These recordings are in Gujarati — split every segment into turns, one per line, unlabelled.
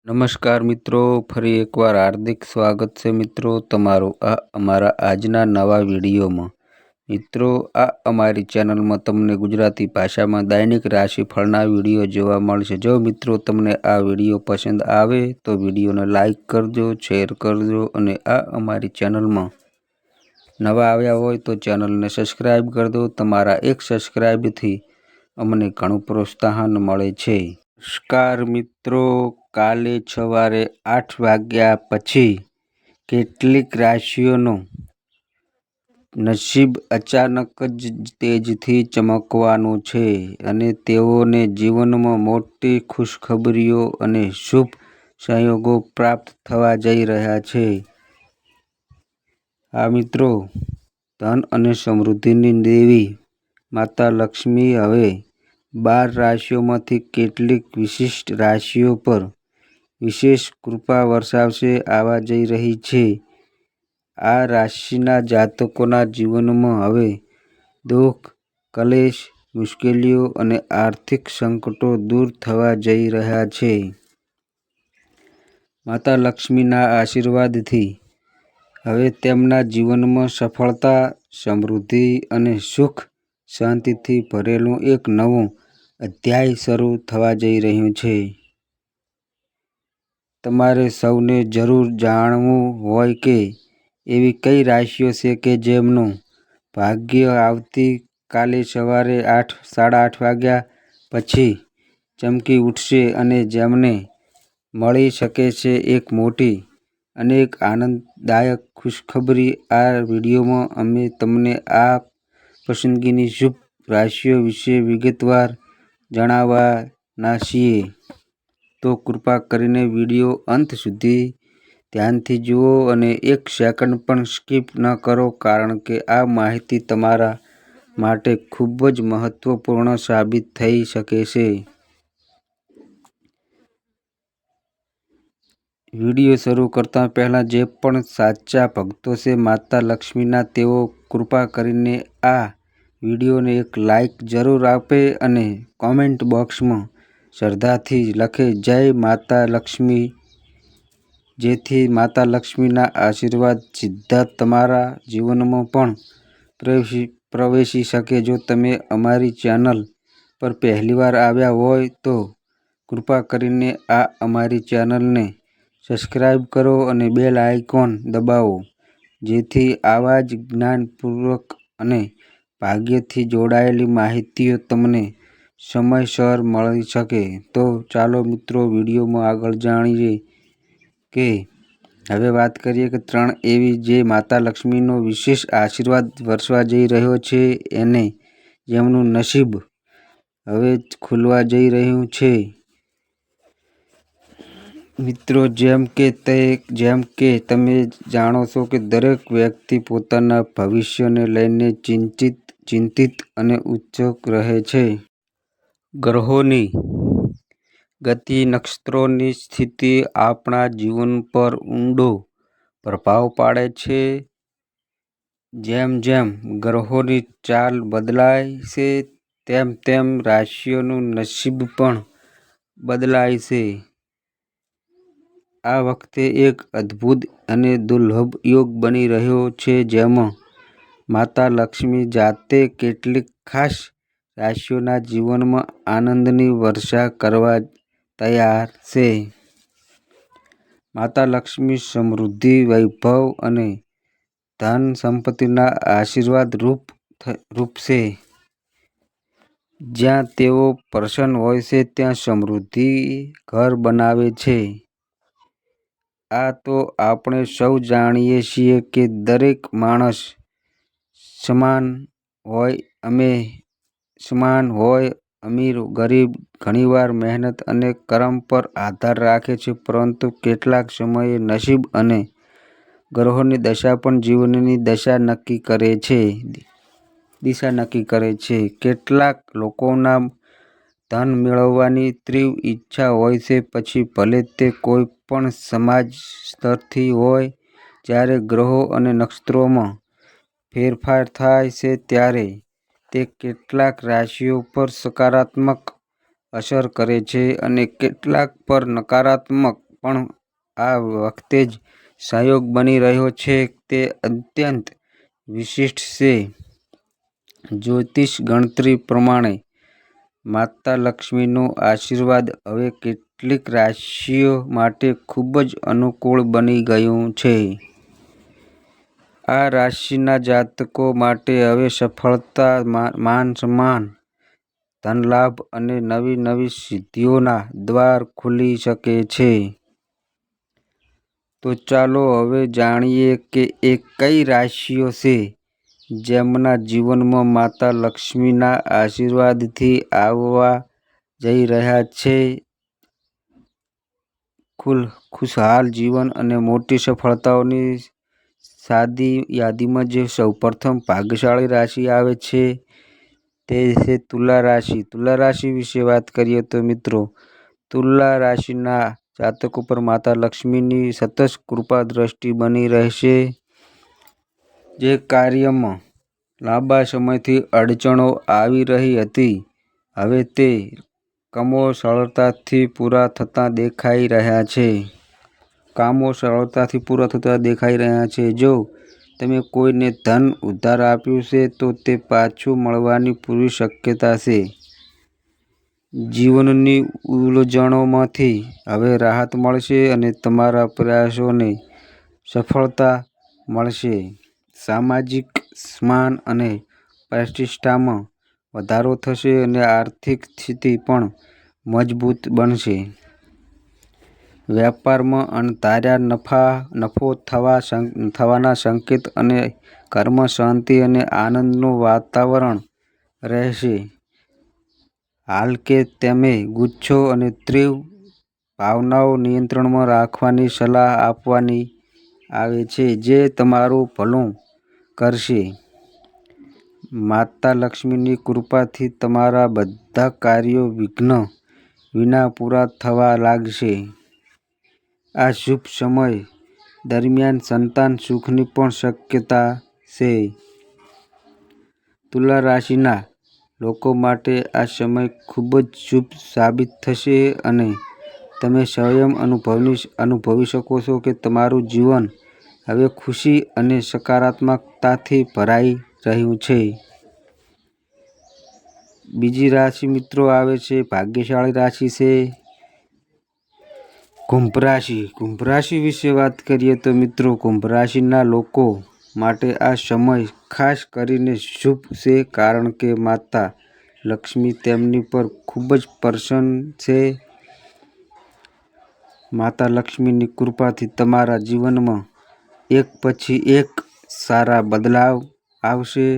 નમસ્કાર મિત્રો, ફરી એકવાર હાર્દિક સ્વાગત છે મિત્રો તમારું આ અમારા આજના નવા વિડીયોમાં। મિત્રો, આ અમારી ચેનલમાં તમને ગુજરાતી ભાષામાં દૈનિક રાશિફળના વિડીયો જોવા મળશે। જો મિત્રો તમને આ વિડીયો પસંદ આવે તો વિડીયોને લાઈક કરજો, શેર કરજો અને આ અમારી ચેનલમાં નવા આવ્યા હોય તો ચેનલને સબસ્ક્રાઈબ કરી દો। તમારા એક સબસ્ક્રાઈબથી અમને ઘણું પ્રોત્સાહન મળે છે। નમસ્કાર મિત્રો, કાલે સવારે 8 વાગ્યા પછી કેટલીક રાશિઓનું નસીબ અચાનક જ તેજથી ચમકવાનું છે અને તેઓને જીવનમાં મોટી ખુશખબરીઓ અને શુભ સંયોગો પ્રાપ્ત થવા જઈ રહ્યા છે। આ મિત્રો, ધન અને સમૃદ્ધિની દેવી માતા લક્ષ્મી હવે 12 રાશિઓમાંથી કેટલીક વિશિષ્ટ રાશિઓ પર વિશેષ કૃપા વર્ષાવશે આવવા જઈ રહી છે। આ રાશિના જાતકોના જીવનમાં હવે દુઃખ, કલેશ, મુશ્કેલીઓ અને આર્થિક સંકટો દૂર થવા જઈ રહ્યા છે। માતા લક્ષ્મીના આશીર્વાદથી હવે તેમના જીવનમાં સફળતા, સમૃદ્ધિ અને સુખ શાંતિથી ભરેલું એક નવું અધ્યાય શરૂ થવા જઈ રહ્યું છે। તમારે સૌને જરૂર જાણવું હોય કે એવી કઈ રાશિઓ છે કે જેમનું ભાગ્ય આવતી કાલે સવારે 8:30 વાગ્યા પછી ચમકી ઉઠશે અને જેમને મળી શકે છે એક મોટી અને એક આનંદદાયક ખુશખબરી। આ વિડીયોમાં અમે તમને આ પસંદગીની શુભ રાશિઓ વિશે વિગતવાર જણાવવાના છીએ, તો કૃપા કરીને વિડીયો અંત સુધી ધ્યાનથી જુઓ અને એક સેકન્ડ પણ સ્કીપ ન કરો, કારણ કે આ માહિતી તમારા માટે ખૂબ જ મહત્વપૂર્ણ સાબિત થઈ શકે છે। વિડીયો શરૂ કરતા પહેલા જે પણ સાચા ભક્તો છે માતા લક્ષ્મીના, તેઓ કૃપા કરીને આ વિડીયોને એક લાઈક જરૂર આપે અને કોમેન્ટ બોક્સમાં શ્રદ્ધાથી લખે જય માતા લક્ષ્મી, જેથી માતા લક્ષ્મીના આશીર્વાદ સીધા તમારા જીવનમાં પણ પ્રવેશી શકે। જો તમે અમારી ચેનલ પર પહેલીવાર આવ્યા હોય તો કૃપા કરીને આ અમારી ચેનલને સબસ્ક્રાઈબ કરો અને બેલ આઇકોન દબાવો, જેથી આવા જ જ્ઞાનપૂર્વક અને ભાગ્યથી જોડાયેલી માહિતીઓ તમને સમયસર મળી શકે। તો ચાલો મિત્રો, વિડીયોમાં આગળ જાણીએ કે હવે વાત કરીએ કે 3 એવી જે માતા લક્ષ્મીનો વિશેષ આશીર્વાદ વરસવા જઈ રહ્યો છે અને જેમનું નસીબ હવે ખુલવા જઈ રહ્યું છે। મિત્રો, જેમ કે તમે જાણો છો કે દરેક વ્યક્તિ પોતાના ભવિષ્યને લઈને ચિંતિત અને ઉત્સુક રહે છે। ગ્રહોની ગતિ, નક્ષત્રોની સ્થિતિ આપણા જીવન પર ઊંડો પ્રભાવ પાડે છે। જેમ જેમ ગ્રહોની ચાલ બદલાય છે તેમ તેમ રાશિઓનું નસીબ પણ બદલાય છે। આ વખતે એક અદ્ભુત અને દુર્લભ યોગ બની રહ્યો છે જેમાં માતા લક્ષ્મી જાતે કેટલીક ખાસ રાશિઓના જીવનમાં આનંદની વર્ષા કરવા તૈયાર છે। માતા લક્ષ્મી સમૃદ્ધિ, વૈભવ અને ધન સંપત્તિના આશીર્વાદ રૂપ છે। જ્યાં તેઓ પ્રસન્ન હોય છે ત્યાં સમૃદ્ધિ ઘર બનાવે છે। આ તો આપણે સૌ જાણીએ છીએ કે દરેક માણસ સમાન હોય અમીર ગરીબ, ઘણીવાર મહેનત અને કર્મ પર આધાર રાખે છે, પરંતુ કેટલાક સમયે નસીબ અને ગ્રહોની દશા પણ જીવનની દિશા નક્કી કરે છે। કેટલાક લોકોના ધન મેળવવાની તીવ્ર ઈચ્છા હોય છે, પછી ભલે તે કોઈ પણ સમાજ સ્તરથી હોય। જ્યારે ગ્રહો અને નક્ષત્રોમાં ફેરફાર થાય છે ત્યારે તે કેટલાક રાશિઓ પર સકારાત્મક અસર કરે છે અને કેટલાક પર નકારાત્મક। પણ આ વખતે જ સહયોગ બની રહ્યો છે તે અત્યંત વિશિષ્ટ છે. જ્યોતિષ ગણતરી પ્રમાણે માતા લક્ષ્મીનો આશીર્વાદ હવે કેટલીક રાશિઓ માટે ખૂબ જ અનુકૂળ બની ગયું છે. આ રાશિના જાતકો માટે હવે સફળતા, માન સન્માન, ધનલાભ અને નવી સિદ્ધિઓના દ્વાર ખુલી શકે છે. તો ચાલો હવે જાણીએ કે એ કઈ રાશિઓ છે જેમના જીવનમાં માતા લક્ષ્મીના આશીર્વાદથી આવવા જઈ રહ્યા છે ખુશહાલ જીવન અને મોટી સફળતાઓની સાદી યાદીમાં જે સૌપ્રથમ ભાગ્યશાળી રાશિ આવે છે તે છે તુલા રાશિ. તુલા રાશિ વિશે વાત કરીએ તો મિત્રો, તુલા રાશિના જાતકો પર માતા લક્ષ્મીની સતત કૃપા દ્રષ્ટિ બની રહેશે. જે કાર્યમાં લાંબા સમયથી અડચણો આવી રહી હતી, હવે તે કામો સરળતાથી પૂરા થતા દેખાઈ રહ્યા છે. જો તમે કોઈને ધન ઉધાર આપ્યું છે તો તે પાછું મળવાની પૂરી શક્યતા છે. જીવનની ઉલઝણોમાંથી હવે રાહત મળશે અને તમારા પ્રયાસોને સફળતા મળશે. સામાજિક સન્માન અને પ્રતિષ્ઠામાં વધારો થશે અને આર્થિક સ્થિતિ પણ મજબૂત બનશે. વ્યાપારમાં અણધાર્યા નફો થવાના સંકેત અને ઘરમાં શાંતિ અને આનંદનું વાતાવરણ રહેશે. હાલ કે તમે ગુસ્સો અને તીવ્ર ભાવનાઓ નિયંત્રણમાં રાખવાની સલાહ આપવામાં આવે છે જે તમારું ભલું કરશે. માતા લક્ષ્મીની કૃપાથી તમારા બધા કાર્યો વિઘ્ન વિના પૂરા થવા લાગશે. આ શુભ સમય દરમિયાન સંતાન સુખની પણ શક્યતા છે. તુલા રાશિના લોકો માટે આ સમય ખૂબ જ શુભ સાબિત થશે અને તમે સ્વયં અનુભવી શકો છો કે તમારું જીવન હવે ખુશી અને સકારાત્મકતાથી ભરાઈ રહ્યું છે. બીજી રાશિ મિત્રો આવે છે ભાગ્યશાળી રાશિ છે કુંભ રાશિ. કુંભ રાશિ વિશે વાત કરીએ તો મિત્રો, કુંભ રાશિના લોકો માટે આ સમય ખાસ કરીને શુભ છે કારણ કે માતા લક્ષ્મી તેમની પર ખૂબ જ પ્રસન્ન છે. માતા લક્ષ્મીની કૃપાથી તમારા જીવનમાં એક પછી એક સારા બદલાવ આવશે.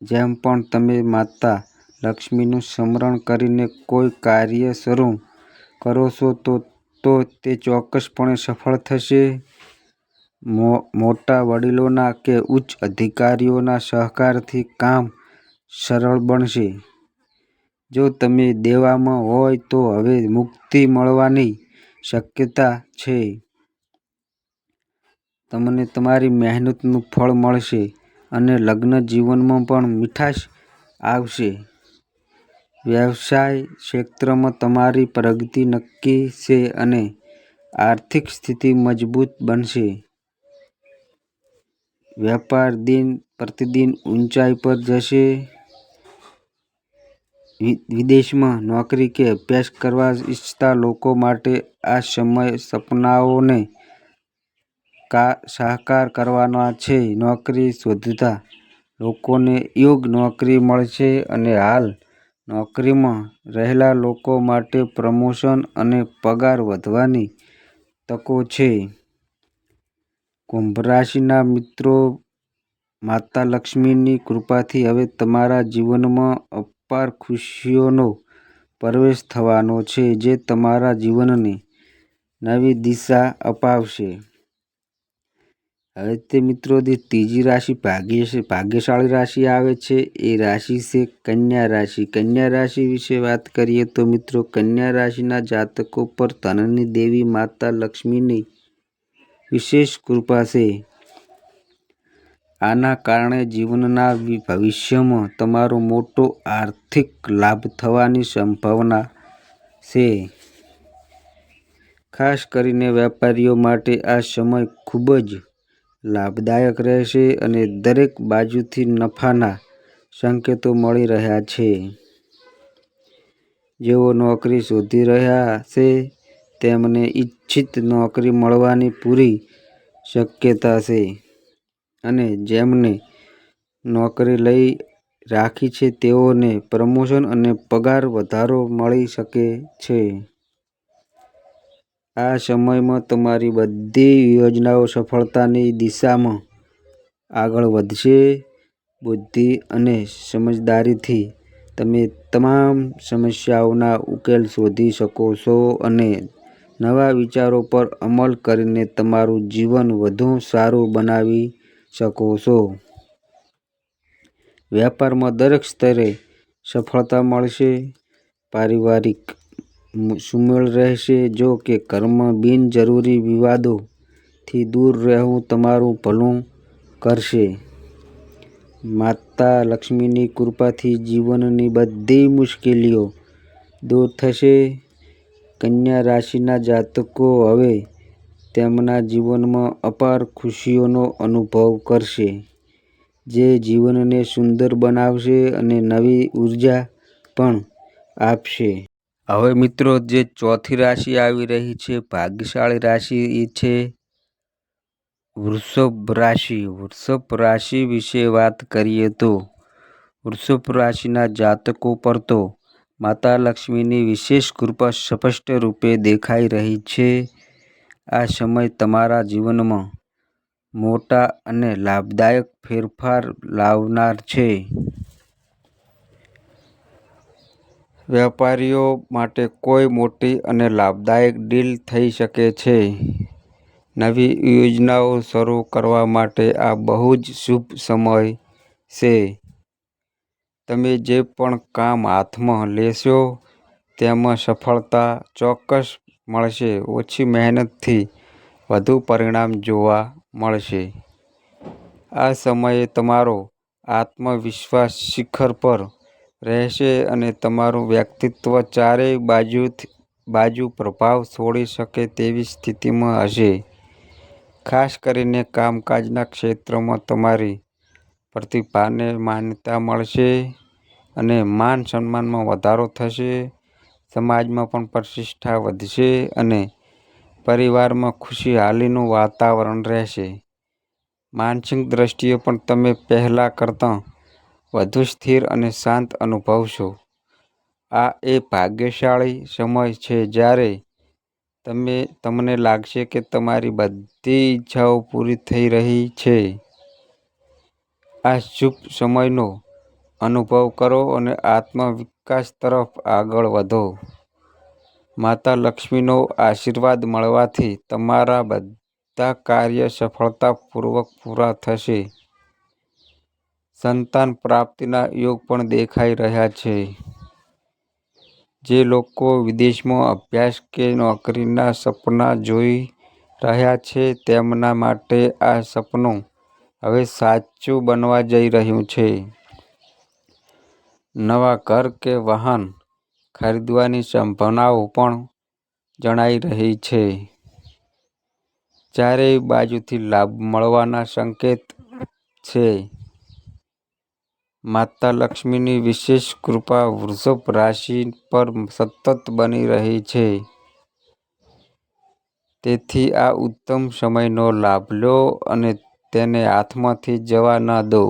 જેમ પણ તમે માતા લક્ષ્મીનું સ્મરણ કરીને કોઈ કાર્ય શરૂ કરો છો તો તે ચોક્કસપણે સફળ થશે. મોટા વડીલોના કે ઉચ્ચ અધિકારીઓના સહકારથી કામ સરળ બનશે. જો તમે દેવામાં હોય તો હવે મુક્તિ મળવાની શક્યતા છે. તમને તમારી મહેનતનું ફળ મળશે અને લગ્ન જીવનમાં પણ મીઠાશ આવશે. વ્યવસાય ક્ષેત્રમાં તમારી પ્રગતિ નક્કી છે અને આર્થિક સ્થિતિ મજબૂત બનશે. વેપાર દિન પ્રતિદિન ઊંચાઈ પર જશે. વિદેશમાં નોકરી કે અભ્યાસ કરવા ઈચ્છતા લોકો માટે આ સમય સપનાઓને સાકાર કરવાનો છે. નોકરી શોધતા લોકોને યોગ્ય નોકરી મળશે અને હાલ નોકરીમાં રહેલા લોકો માટે પ્રમોશન અને પગાર વધવાની તકો છે. કુંભ રાશિના મિત્રો, માતા લક્ષ્મીની કૃપાથી હવે તમારા જીવનમાં અપાર ખુશીઓનો પ્રવેશ થવાનો છે જે તમારા જીવનને નવી દિશા અપાવશે. હવે તે મિત્રો ત્રીજી રાશિ ભાગ્યશાળી રાશિ આવે છે એ રાશિ છે કન્યા રાશિ. કન્યા રાશિ વિશે વાત કરીએ તો મિત્રો, કન્યા રાશિના જાતકો પર ધનની દેવી માતા લક્ષ્મીની વિશેષ કૃપા છે. આના કારણે જીવનના ભવિષ્યમાં તમારો મોટો આર્થિક લાભ થવાની સંભાવના છે. ખાસ કરીને વેપારીઓ માટે આ સમય ખૂબ જ લાભદાયક રહેશે અને દરેક બાજુથી નફાના સંકેતો મળી રહ્યા છે. જેઓ નોકરી શોધી રહ્યા છે તેમને ઈચ્છિત નોકરી મળવાની પૂરી શક્યતા છે અને જેમને નોકરી લઈ રાખી છે તેઓને પ્રમોશન અને પગાર વધારો મળી શકે છે. આ સમયમાં તમારી બધી યોજનાઓ સફળતાની દિશામાં આગળ વધશે. બુદ્ધિ અને સમજદારીથી તમે તમામ સમસ્યાઓના ઉકેલ શોધી શકો છો અને નવા વિચારો પર અમલ કરીને તમારું જીવન વધુ સારું બનાવી શકો છો. વેપારમાં દરેક સ્તરે સફળતા મળશે. પારિવારિક સુમેળ રહેશે. જો કે ઘરમાં બિનજરૂરી વિવાદોથી દૂર રહેવું તમારું ભલું કરશે. માતા લક્ષ્મીની કૃપાથી જીવનની બધી મુશ્કેલીઓ દૂર થશે. કન્યા રાશિના જાતકો હવે તેમના જીવનમાં અપાર ખુશીઓનો અનુભવ કરશે, જે જીવનને સુંદર બનાવશે અને નવી ઉર્જા પણ આપશે. હવે મિત્રો, જે ચોથી રાશિ આવી રહી છે, ભાગ્યશાળી રાશિ, એ છે વૃષભ રાશિ. વૃષભ રાશિ વિશે વાત કરીએ તો વૃષભ રાશિના જાતકો પર તો માતા લક્ષ્મીની વિશેષ કૃપા સ્પષ્ટ રૂપે દેખાઈ રહી છે. આ સમય તમારા જીવનમાં મોટા અને લાભદાયક ફેરફાર લાવનાર છે. વેપારીઓ માટે કોઈ મોટી અને લાભદાયક ડીલ થઈ શકે છે. નવી યોજનાઓ શરૂ કરવા માટે આ બહુ જ શુભ સમય છે. તમે જે પણ કામ હાથમાં લેશો તેમાં સફળતા ચોક્કસ મળશે. ઓછી મહેનતથી વધુ પરિણામ જોવા મળશે. આ સમયે તમારો આત્મવિશ્વાસ શિખર પર રહેશે અને તમારું વ્યક્તિત્વ ચારેય બાજુ પ્રભાવ છોડી શકે તેવી સ્થિતિમાં હશે. ખાસ કરીને કામકાજના ક્ષેત્રમાં તમારી પ્રતિભાને માન્યતા મળશે અને માન સન્માનમાં વધારો થશે. સમાજમાં પણ પ્રતિષ્ઠા વધશે અને પરિવારમાં ખુશહાલીનું વાતાવરણ રહેશે. માનસિક દ્રષ્ટિએ પણ તમે પહેલા કરતાં વધુ સ્થિર અને શાંત અનુભવશો. આ એ ભાગ્યશાળી સમય છે જ્યારે તમને લાગશે કે તમારી બધી ઈચ્છાઓ પૂરી થઈ રહી છે. આ શુભ સમયનો અનુભવ કરો અને આત્મવિકાસ તરફ આગળ વધો. માતા લક્ષ્મીનો આશીર્વાદ મળવાથી તમારા બધા કાર્ય સફળતાપૂર્વક પૂરા થશે. સંતાન પ્રાપ્તિના યોગ પણ દેખાઈ રહ્યા છે. જે લોકો વિદેશમાં અભ્યાસ કે નોકરીના સપના જોઈ રહ્યા છે તેમના માટે આ સપનું હવે સાચું બનવા જઈ રહ્યું છે. નવા ઘર કે વાહન ખરીદવાની સંભાવનાઓ પણ જણાઈ રહી છે. ચારેય બાજુથી લાભ મળવાના સંકેત છે. માતા લક્ષ્મીની વિશેષ કૃપા વૃષભ રાશિ પર સતત બની રહી છે. તેથી આ ઉત્તમ સમયનો લાભ લો અને તેને હાથમાંથી જવા ન દો.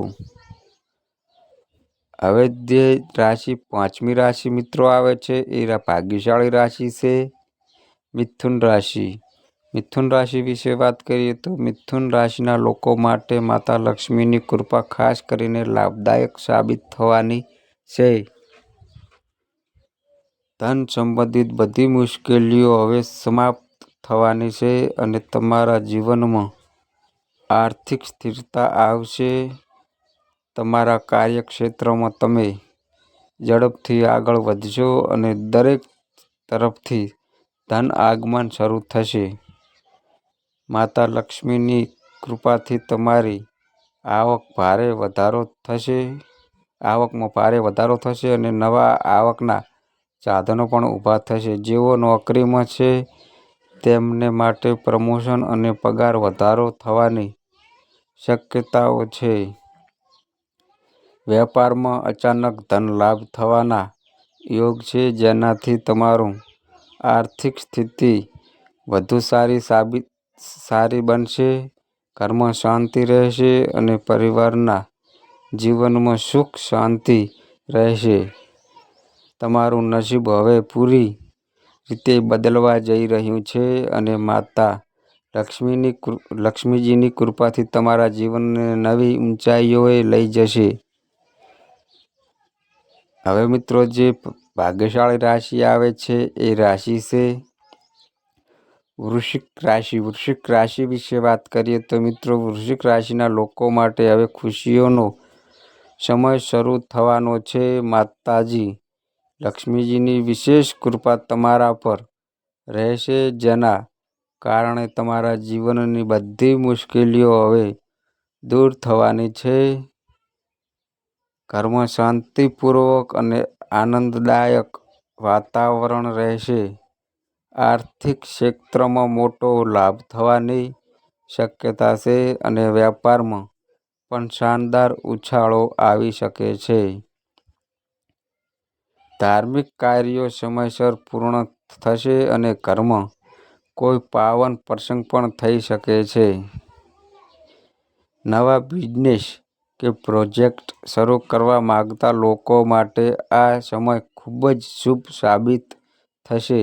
હવે જે રાશિ પાંચમી રાશિ મિત્રો આવે છે એ ભાગ્યશાળી રાશિ છે મિથુન રાશિ. મિથુન રાશિ વિશે વાત કરીએ તો મિથુન રાશિના લોકો માટે માતા લક્ષ્મીની કૃપા ખાસ કરીને લાભદાયક સાબિત થવાની છે. ધન સંબંધિત બધી મુશ્કેલીઓ હવે સમાપ્ત થવાની છે અને તમારા જીવનમાં આર્થિક સ્થિરતા આવશે. તમારા કાર્યક્ષેત્રમાં તમે ઝડપથી આગળ વધશો અને દરેક તરફથી ધન આગમન શરૂ થશે. માતા લક્ષ્મીની કૃપાથી તમારી આવકમાં ભારે વધારો થશે અને નવા આવકના સાધનો પણ ઊભા થશે. જેઓ નોકરીમાં છે તેમને માટે પ્રમોશન અને પગાર વધારો થવાની શક્યતાઓ છે. વેપારમાં અચાનક ધન લાભ થવાના યોગ છે, જેનાથી તમારું આર્થિક સ્થિતિ વધુ સારી બનશે. ઘરમાં શાંતિ રહેશે અને પરિવારના જીવનમાં સુખ શાંતિ રહેશે. તમારું નસીબ હવે પૂરી રીતે બદલવા જઈ રહ્યું છે અને માતા લક્ષ્મીજીની કૃપાથી તમારા જીવનને નવી ઊંચાઈઓએ લઈ જશે. હવે મિત્રો, જે ભાગ્યશાળી રાશિ આવે છે એ રાશિ છે વૃશ્ચિક રાશિ. વૃશ્ચિક રાશિ વિશે વાત કરીએ તો મિત્રો, વૃશ્ચિક રાશિના લોકો માટે હવે ખુશીઓનો સમય શરૂ થવાનો છે. માતાજી લક્ષ્મીજીની વિશેષ કૃપા તમારા પર રહેશે, જેના કારણે તમારા જીવનની બધી મુશ્કેલીઓ હવે દૂર થવાની છે. ઘરમાં શાંતિપૂર્વક અને આનંદદાયક વાતાવરણ રહેશે. આર્થિક ક્ષેત્રમાં મોટો લાભ થવાની શક્યતા છે અને વેપારમાં પણ શાનદાર ઉછાળો આવી શકે છે. ધાર્મિક કાર્યો સમયસર પૂર્ણ થશે અને ઘરમાં કોઈ પાવન પ્રસંગ પણ થઈ શકે છે. નવા બિઝનેસ કે પ્રોજેક્ટ શરૂ કરવા માંગતા લોકો માટે આ સમય ખૂબ જ શુભ સાબિત થશે.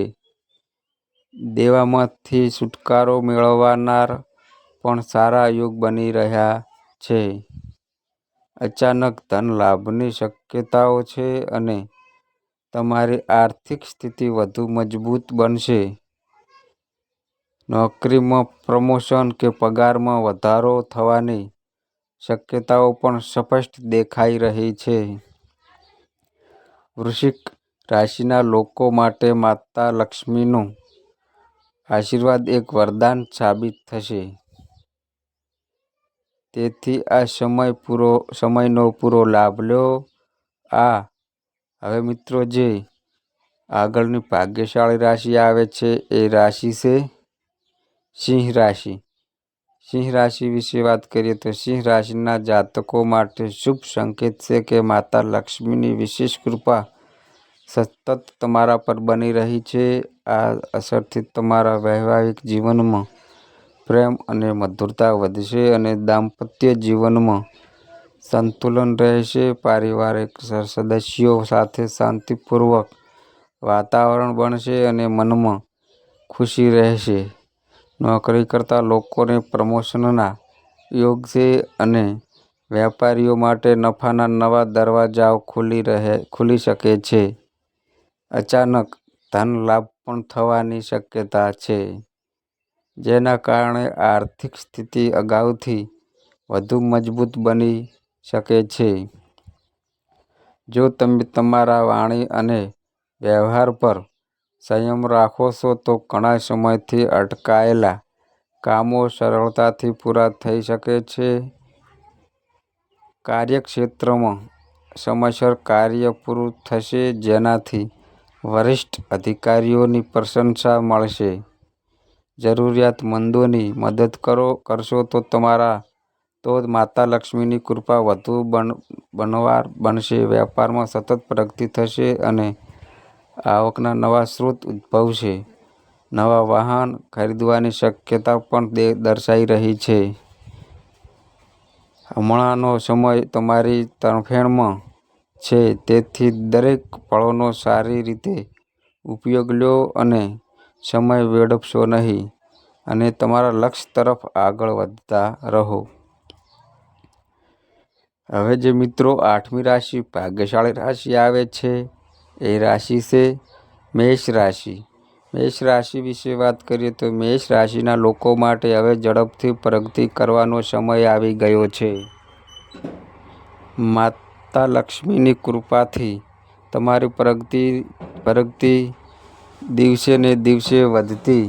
દેવામાંથી છુટકારો મેળવવાના પણ સારા યોગ બની રહ્યા છે. અચાનક ધન લાભની શક્યતાઓ છે અને તમારી આર્થિક સ્થિતિ વધુ મજબૂત બનશે. નોકરીમાં પ્રમોશન કે પગારમાં વધારો થવાની શક્યતાઓ પણ સ્પષ્ટ દેખાઈ રહી છે. વૃશ્ચિક રાશિના લોકો માટે માતા લક્ષ્મીનો આશીર્વાદ એક વરદાન સાબિત થશે. તેથી આ સમયનો પૂરો લાભ લો. હવે મિત્રો, જે આગળની ભાગ્યશાળી રાશિ આવે છે એ રાશિ છે સિંહ રાશિ. સિંહ રાશિ વિશે વાત કરીએ તો સિંહ રાશિના જાતકો માટે શુભ સંકેત છે કે માતા લક્ષ્મીની વિશેષ કૃપા સતત તમારા પર બની રહી છે. આ અસરથી તમારા વૈવાહિક જીવનમાં પ્રેમ અને મધુરતા વધશે અને દાંપત્ય જીવનમાં સંતુલન રહેશે. પારિવારિક સદસ્યો સાથે શાંતિપૂર્વક વાતાવરણ બનશે અને મનમાં ખુશી રહેશે. નોકરી કરતા લોકોને પ્રમોશનના યોગ છે અને વેપારીઓ માટે નફાના નવા દરવાજાઓ ખુલી શકે છે. અચાનક ધન લાભ પણ થવાની શક્યતા છે, જેના કારણે આર્થિક સ્થિતિ અગાઉથી વધુ મજબૂત બની શકે છે. જો તમે તમારા વાણી અને વ્યવહાર પર સંયમ રાખો છો તો ઘણા સમયથી અટકાયેલા કામો સરળતાથી પૂરા થઈ શકે છે. કાર્યક્ષેત્રમાં સમયસર કાર્ય પૂરું થશે, જેનાથી વરિષ્ઠ અધિકારીઓની પ્રશંસા મળશે. જરૂરિયાતમંદોની મદદ કરશો તો માતા લક્ષ્મીની કૃપા વધુ બળવાન બનશે. વેપારમાં સતત પ્રગતિ થશે અને આવકના નવા સ્ત્રોત ઉદ્ભવશે. નવા વાહન ખરીદવાની શક્યતા પણ દર્શાઈ રહી છે. હમણાંનો સમય તમારી તરફેણમાં છે, તેથી દરેક પળનો સારી રીતે ઉપયોગ લો અને સમય વેડફશો નહીં અને તમારા લક્ષ્ય તરફ આગળ વધતા રહો. હવે જે મિત્રો 8મી રાશિ ભાગ્યશાળી રાશિ આવે છે એ રાશિ છે મેષ રાશિ. મેષ રાશિ વિશે વાત કરીએ તો મેષ રાશિના લોકો માટે હવે ઝડપથી પ્રગતિ કરવાનો સમય આવી ગયો છે. માતા લક્ષ્મીની કૃપાથી તમારી પ્રગતિ દિવસે ને દિવસે વધતી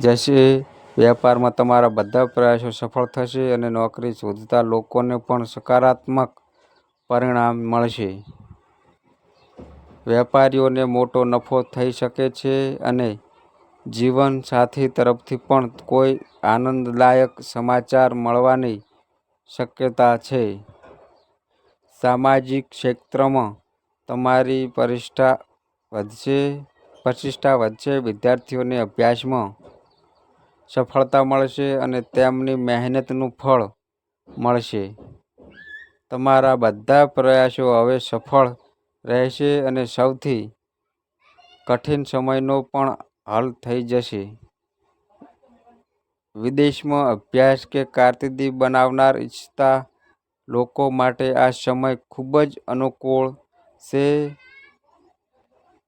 જશે. વેપારમાં તમારા બધા પ્રયાસો સફળ થશે અને નોકરી શોધતા લોકોને પણ સકારાત્મક પરિણામ મળશે. વેપારીઓને મોટો નફો થઈ શકે છે અને જીવન સાથી તરફથી પણ કોઈ આનંદદાયક સમાચાર મળવાની શક્યતા છે. સામાજિક ક્ષેત્રમાં તમારી પ્રતિષ્ઠા વધશે. વિદ્યાર્થીઓને અભ્યાસમાં સફળતા મળશે અને તેમની મહેનતનું ફળ મળશે. તમારા બધા પ્રયાસો હવે સફળ રહેશે અને સૌથી કઠિન સમયનો પણ હલ થઈ જશે. વિદેશમાં અભ્યાસ કે કારકિર્દી બનાવનાર ઈચ્છતા લોકો માટે આ સમય ખૂબ જ અનુકૂળ છે.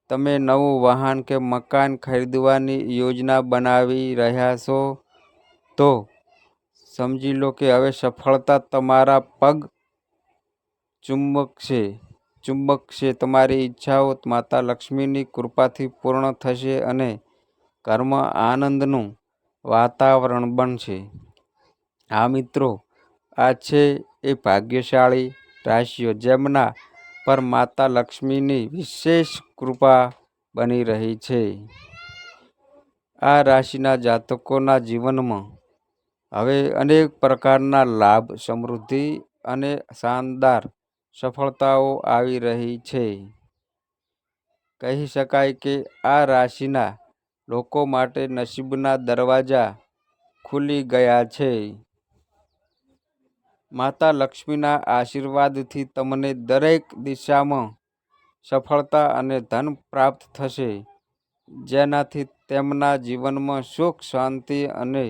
તમે નવું વાહન કે મકાન ખરીદવાની યોજના બનાવી રહ્યા છો તો સમજી લો કે હવે સફળતા તમારા પગ ચુંબકશે. તમારી ઈચ્છાઓ માતા લક્ષ્મીની કૃપાથી પૂર્ણ થશે અને ઘરમાં આનંદનું વાતાવરણ બનશે. હા મિત્રો, આ છે એ ભાગ્યશાળી રાશિઓ જેમના પર માતા લક્ષ્મીની વિશેષ કૃપા બની રહી છે. આ રાશિના જાતકોના જીવનમાં હવે અનેક પ્રકારના લાભ, સમૃદ્ધિ અને શાનદાર સફળતાઓ આવી રહી છે. કહી શકાય કે આ રાશિના લોકો માટે નસીબના દરવાજા ખુલી ગયા છે. માતા લક્ષ્મીના આશીર્વાદથી તમને દરેક દિશામાં સફળતા અને ધન પ્રાપ્ત થશે, જેનાથી તેમના જીવનમાં સુખ, શાંતિ અને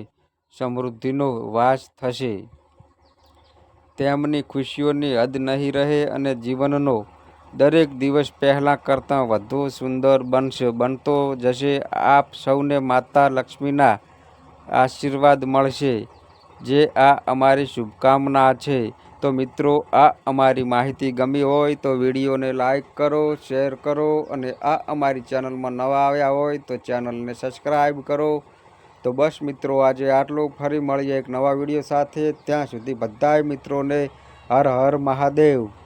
સમૃદ્ધિનો વાસ થશે. તેમની ખુશીઓની હદ નહીં રહે અને જીવનનો દરેક દિવસ પહેલા કરતાં વધુ સુંદર બનતો જશે. આપ સૌને માતા લક્ષ્મીના આશીર્વાદ મળશે, જે આ અમારી શુભકામના છે. તો મિત્રો, આ અમારી માહિતી ગમી હોય તો વિડીયોને લાઈક કરો, શેર કરો અને આ અમારી ચેનલમાં નવા આવ્યા હોય તો ચેનલને સબસ્ક્રાઈબ કરો. તો બસ મિત્રો, આજે આટલું. ફરી મળીએ એક નવા વિડીયો સાથે. ત્યાં સુધી બધાય મિત્રોને હર હર મહાદેવ.